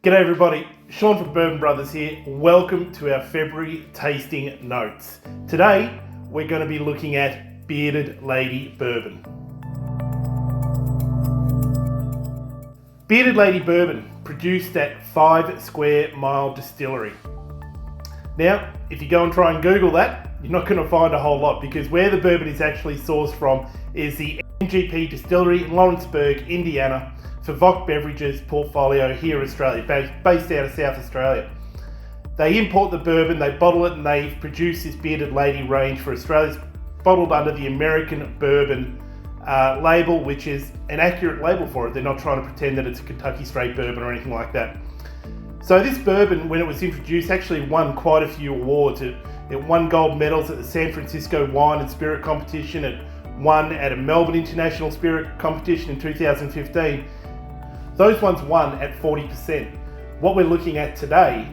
G'day everybody, Sean from Bourbon Brothers here. Welcome to our February tasting notes. Today we're going to be looking at Bearded Lady Bourbon. Bearded Lady Bourbon, produced at 5 Square Mile Distillery. Now, if you go and try and Google that, you're not going to find a whole lot, because where the bourbon is actually sourced from is the MGP Distillery in Lawrenceburg, Indiana, for VOC Beverages portfolio here in Australia, based out of South Australia. They import the bourbon, they bottle it, and they produce this Bearded Lady range for Australia. It's bottled under the American Bourbon label, which is an accurate label for it. They're not trying to pretend that it's a Kentucky straight bourbon or anything like that. So this bourbon, when it was introduced, actually won quite a few awards. It won gold medals at the San Francisco Wine and Spirit Competition. It won at a Melbourne International Spirit Competition in 2015. Those ones won at 40%. What we're looking at today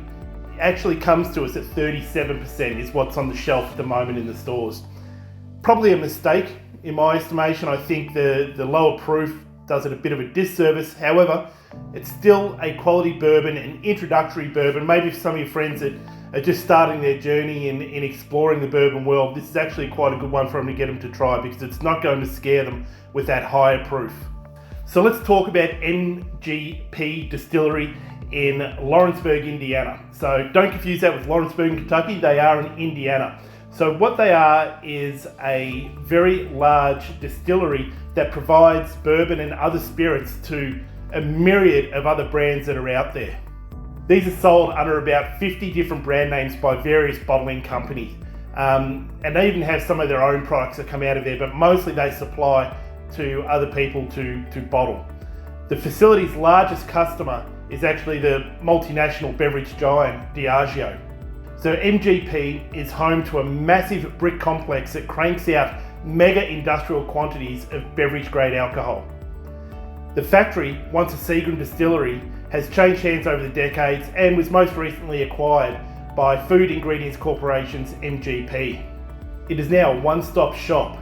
actually comes to us at 37% is what's on the shelf at the moment in the stores. Probably a mistake in my estimation. I think the lower proof does it a bit of a disservice. However, it's still a quality bourbon, an introductory bourbon. Maybe for some of your friends that are just starting their journey in exploring the bourbon world, this is actually quite a good one for them to get them to try, because it's not going to scare them with that higher proof. So let's talk about MGP Distillery in Lawrenceburg, Indiana. So don't confuse that with Lawrenceburg, Kentucky. They are in Indiana. So what they are is a very large distillery that provides bourbon and other spirits to a myriad of other brands that are out there. These are sold under about 50 different brand names by various bottling companies. And they even have some of their own products that come out of there, but mostly they supply to other people to bottle. The facility's largest customer is actually the multinational beverage giant Diageo. So MGP is home to a massive brick complex that cranks out mega industrial quantities of beverage grade alcohol. The factory, once a Seagram distillery, has changed hands over the decades and was most recently acquired by Food Ingredients Corporation's MGP. It is now a one-stop shop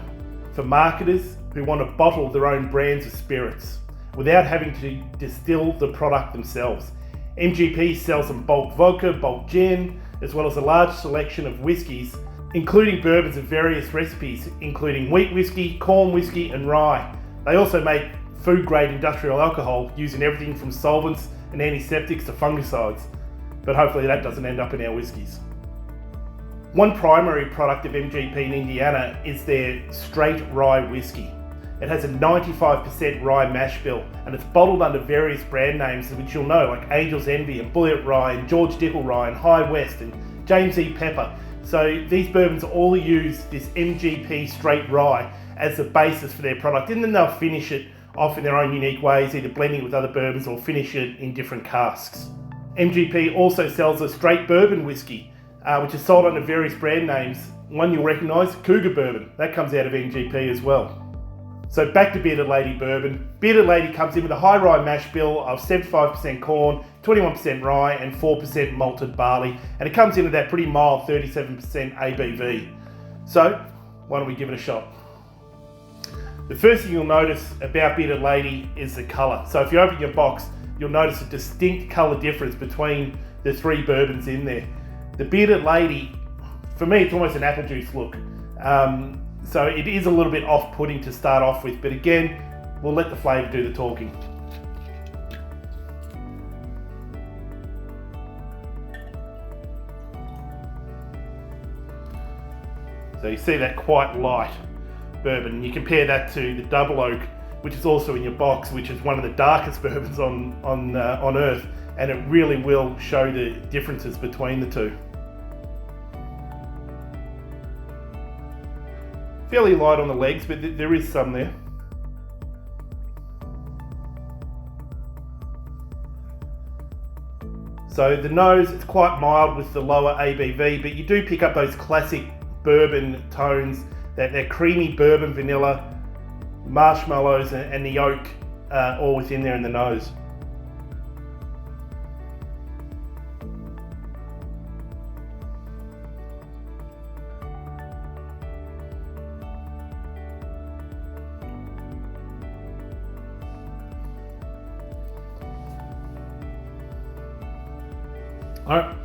for marketers who want to bottle their own brands of spirits without having to distill the product themselves. MGP sells some bulk vodka, bulk gin, as well as a large selection of whiskies, including bourbons of various recipes, including wheat whiskey, corn whiskey, and rye. They also make food-grade industrial alcohol using everything from solvents and antiseptics to fungicides, but hopefully that doesn't end up in our whiskies. One primary product of MGP in Indiana is their straight rye whiskey. It has a 95% rye mash bill, and it's bottled under various brand names which you'll know, like Angel's Envy and Bulliet Rye and George Dickel Rye and High West and James E. Pepper. So these bourbons all use this MGP straight rye as the basis for their product, and then they'll finish it off in their own unique ways, either blending with other bourbons or finish it in different casks. MGP also sells a straight bourbon whiskey, which is sold under various brand names. One you'll recognise, Cougar Bourbon, that comes out of MGP as well. So back to Bearded Lady Bourbon. Bearded Lady comes in with a high rye mash bill of 75% corn, 21% rye and 4% malted barley, and it comes in with that pretty mild 37% ABV. So why don't we give it a shot? The first thing you'll notice about Bearded Lady is the colour. So if you open your box, you'll notice a distinct colour difference between the three bourbons in there. The Bearded Lady, for me, it's almost an apple juice look. So it is a little bit off-putting to start off with, but again, we'll let the flavour do the talking. So you see that quite light bourbon. You compare that to the Double Oak, which is also in your box, which is one of the darkest bourbons on earth, and it really will show the differences between the two. Fairly light on the legs, but there is some there. So the nose, it's quite mild with the lower ABV, but you do pick up those classic bourbon tones, that creamy bourbon vanilla, marshmallows and the oak all within there in the nose. Alright,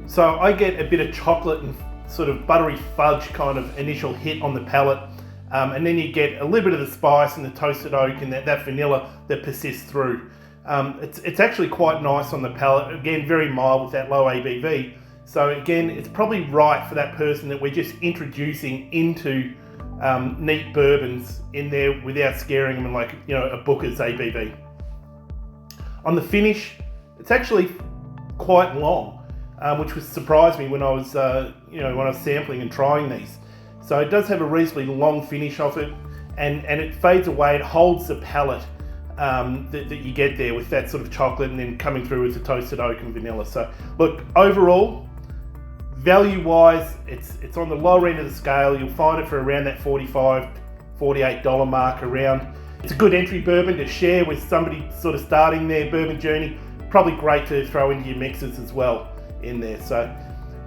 so I get a bit of chocolate and sort of buttery fudge kind of initial hit on the palate, and then you get a little bit of the spice and the toasted oak and that vanilla that persists through. It's actually quite nice on the palate, again very mild with that low ABV. So again, it's probably right for that person that we're just introducing into neat bourbons in there without scaring them in, like, you know, a Booker's ABV. On the finish, it's actually quite long, which was surprised me when I was when I was sampling and trying these. So it does have a reasonably long finish off it, and it fades away. It holds the palate that you get there with that sort of chocolate, and then coming through with the toasted oak and vanilla. So look, overall, value-wise, it's on the lower end of the scale. You'll find it for around that $45, $48 mark around. It's a good entry bourbon to share with somebody sort of starting their bourbon journey. Probably great to throw into your mixes as well in there. So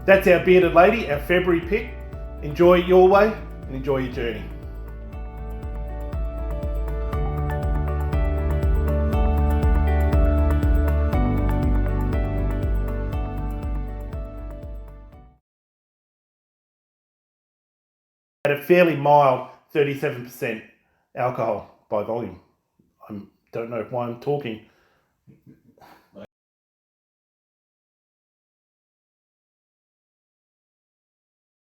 that's our Bearded Lady, our February pick. Enjoy it your way and enjoy your journey. At a fairly mild 37% alcohol by volume. I don't know why I'm talking